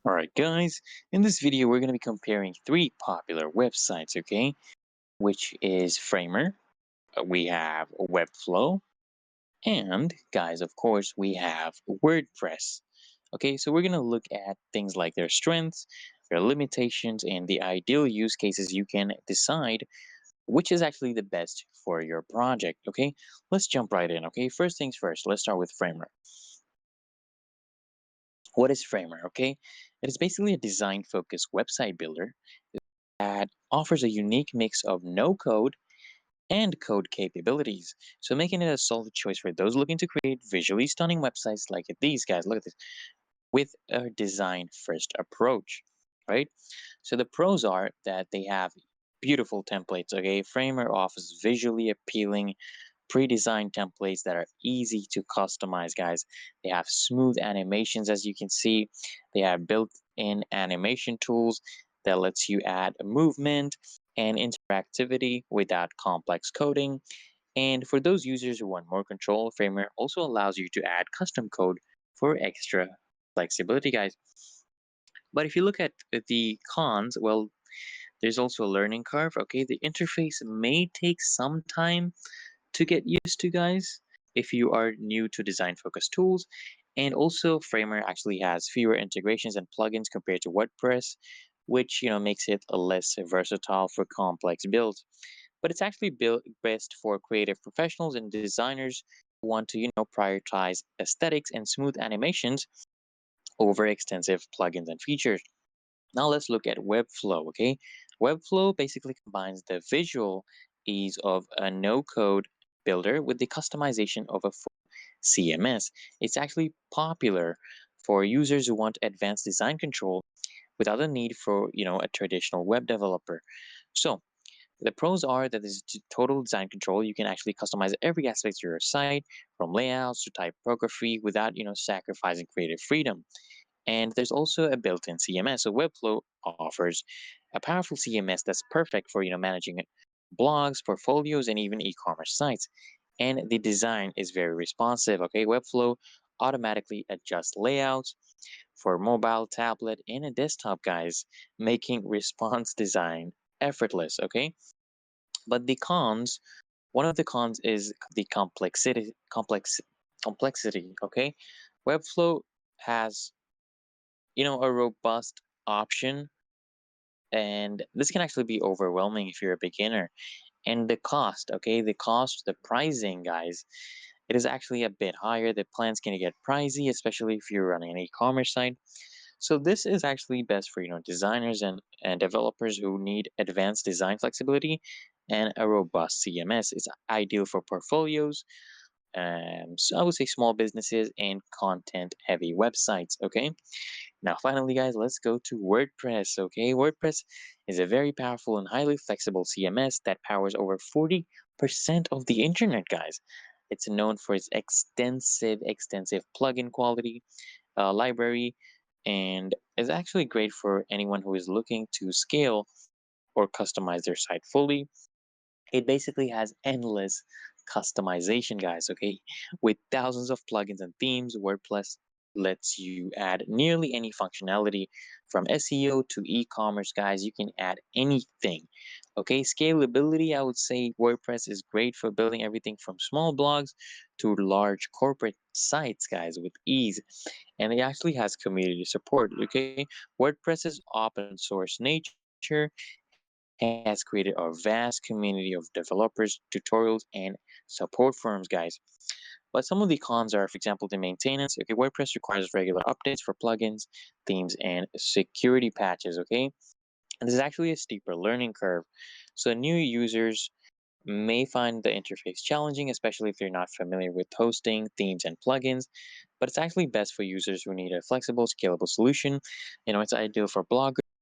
Alright guys, in this video we're going to be comparing three popular websites, okay? Which is Framer, we have Webflow, and guys, of course, we have WordPress. Okay, so we're going to look at things like their strengths, their limitations, and the ideal use cases you can decide which is actually the best for your project, okay? Let's jump right in, okay? First things first, let's start with Framer. What is Framer, okay? It is basically a design-focused website builder that offers a unique mix of no code and code capabilities, so making it a solid choice for those looking to create visually stunning websites like these guys. Look at this, with a design first approach, right? So the pros are that they have beautiful templates. Okay, Framer offers visually appealing pre-designed templates that are easy to customize, guys. They have smooth animations, as you can see. They have built-in animation tools that lets you add movement and interactivity without complex coding. And for those users who want more control, Framer also allows you to add custom code for extra flexibility, guys. But if you look at the cons, well, there's also a learning curve. Okay, the interface may take some time to get used to, guys, if you are new to design focused tools. And also Framer actually has fewer integrations and plugins compared to WordPress, which makes it a less versatile for complex builds. But it's actually built best for creative professionals and designers who want to prioritize aesthetics and smooth animations over extensive plugins and features. Now let's look at Webflow, okay? Webflow basically combines the visual ease of a no-code builder with the customization of a full CMS. It's actually popular for users who want advanced design control without the need for, a traditional web developer. So the pros are that there's total design control. You can actually customize every aspect of your site, from layouts to typography, without, sacrificing creative freedom. And there's also a built-in CMS. So Webflow offers a powerful CMS that's perfect for managing blogs, portfolios, and even e-commerce sites. And the design is very responsive. Okay, Webflow automatically adjusts layouts for mobile, tablet, and a desktop, guys, making response design effortless. Okay, but the cons, one of the cons is the complexity. Okay, Webflow has a robust option, and this can actually be overwhelming if you're a beginner. And the cost, okay, the pricing, guys, it is actually a bit higher. The plans can get pricey, especially if you're running an e-commerce site. So this is actually best for designers and developers who need advanced design flexibility and a robust CMS. It's ideal for portfolios, so I would say small businesses and content heavy websites. Okay, now, finally, guys, let's go to WordPress. Okay, WordPress is a very powerful and highly flexible CMS that powers over 40% of the internet, guys. It's known for its extensive plugin quality, library, and is actually great for anyone who is looking to scale or customize their site fully. It basically has endless customization, guys, okay? With thousands of plugins and themes, WordPress lets you add nearly any functionality from SEO to e-commerce, guys. You can add anything, okay? Scalability, I would say WordPress is great for building everything from small blogs to large corporate sites, guys, with ease. And it actually has community support, okay? WordPress's open source nature has created a vast community of developers, tutorials, and support forums, guys. But some of the cons are, for example, the maintenance. Okay, WordPress requires regular updates for plugins, themes, and security patches. Okay, and this is actually a steeper learning curve. So new users may find the interface challenging, especially if they're not familiar with hosting, themes, and plugins. But it's actually best for users who need a flexible, scalable solution. It's ideal for bloggers